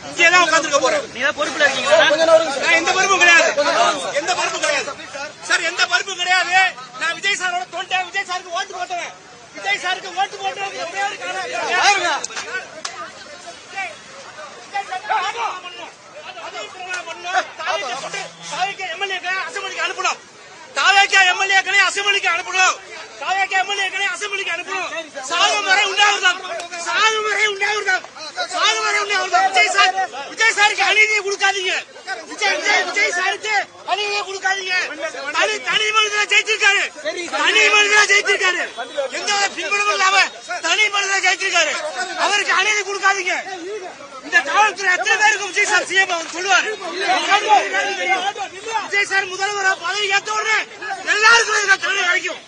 இங்கே தான் உட்காந்துருக்க போறேன். நீங்க பொறுப்புல இருக்கீங்களா? நான் எந்த பொறுப்பும் கிடையாது. எந்த பொறுப்பும் கிடையாது சார். எந்த பொறுப்பும் கிடையாது. நான் விஜய் சாரோட தோண்டேன். விஜய் சாருக்கு ஓட்டு போட்டேன். விஜய் சாருக்கு ஓட்டு போட்டவங்க ஒரே ஒரு காரணம் அசம்பிளிக்கு அனுப்பணும். தாவேக்கா எம்எல்ஏக்களை அசம்பிளிக்கு அனுப்பணும். தாவேக்கா எம்எல்ஏக்களை அசம்பிளிக்கு அனுப்பணும். சாகுமுறை உண்டாகுதான். சாகுமுறை உண்டாகுதான். சாகுமுறை உண்டாகுதான். விஜய் சாருக்கு அநீதியை கொடுக்காதீங்க. விஜய் சாருக்கு அநீதியை கொடுக்காதீங்க. தனி மனிதனை ஜெயிச்சிருக்காரு. தனி மனிதனை ஜெயிச்சிருக்காரு. எந்த பின்புலமும் இல்லாம தனி மனிதனை ஜெயிச்சிருக்காரு. அவருக்கு அநீதி கொடுக்காதீங்க. இந்த காவல்துறை எத்தனை பேருக்கு விஜய் சார் சிஎம் அவர் சொல்லுவாரு. விஜய் சார் முதல்வர் பதவி ஏற்ற உடனே எல்லாருக்கும் தண்ணி கிடைக்கும்.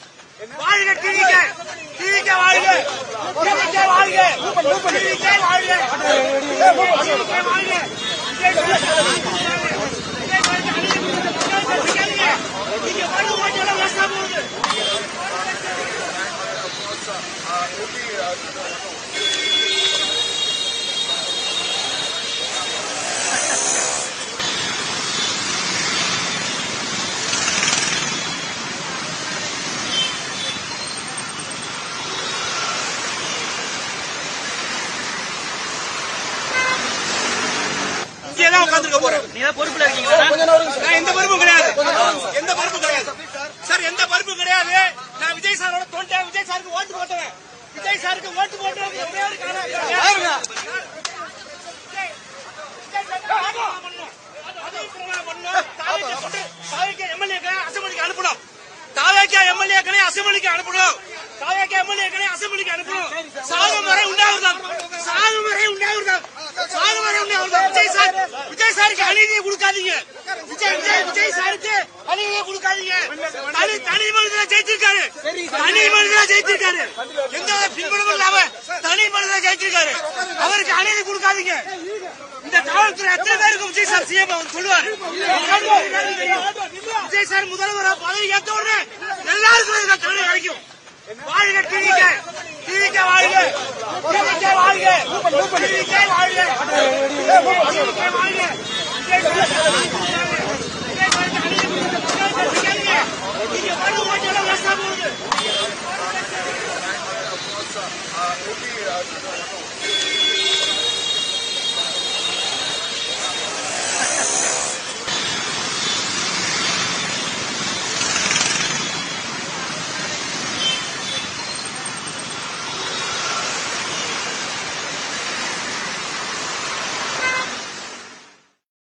வாழ்க டிவிக்க, டிவிக்க வாழ்க, டிவிக்க வாழ்க, டிவிக்க வாழ்க, டிவிக்க வாழ்க. நீங்க வரும் ஓட்டெல்லாம் வேஸ்டா போகுது. இங்கே தான் உட்காந்துருக்க போறேன். நீங்க பொறுப்புல இருக்கீங்களா? நான் எந்த பொறுப்பும் கிடையாது. எந்த பொறுப்பும் கிடையாது சார். எந்த பொறுப்பும் கிடையாது. நான் விஜய் சாரோட தோண்டேன். விஜய் சாருக்கு ஓட்டு போட்டேன். விஜய் சாருக்கு ஓட்டு போட்டவங்க ஒரே ஒரு காரணம் எம்எல்ஏக்களை அசம்பிளிக்கு அனுப்பணும். தாவேக்கா எம்எல்ஏக்களை அசம்பிளிக்கு அனுப்பணும். தாவேக்கா எம்எல்ஏக்களை அசம்பிளிக்கு அனுப்பணும். சாகுமுறை உண்டாகுதான். சாகுமுறை உண்டாகுதான். சாகுமுறை உண்டாகுதான். விஜய் சாருக்கு அநீதியை கொடுக்காதீங்க. விஜய் சாருக்கு அநீதியை கொடுக்காதீங்க. தனி மனிதனை ஜெயிச்சிருக்காரு. தனி மனிதனை ஜெயிச்சிருக்காரு. எந்த பின்புலமும் இல்லாம தனி மனிதனை ஜெயிச்சிருக்காரு. அவருக்கு அநீதி கொடுக்காதீங்க. இந்த காவல்துறை எத்தனை பேருக்கு விஜய் சார் சிஎம் அவர் சொல்லுவாரு. விஜய் சார் முதல்வர் பதவி ஏற்ற உடனே எல்லாருக்கும் தண்ணி கிடைக்கும். வாழ்க டிவிக்க, டிவிக்க வாழ்க, டிவிக்க வாழ்க, டிவிக்க வாழ்க, டிவிக்க வாழ்க. நீங்க வரும் ஓட்டெல்லாம் வேஸ்டா போகுது.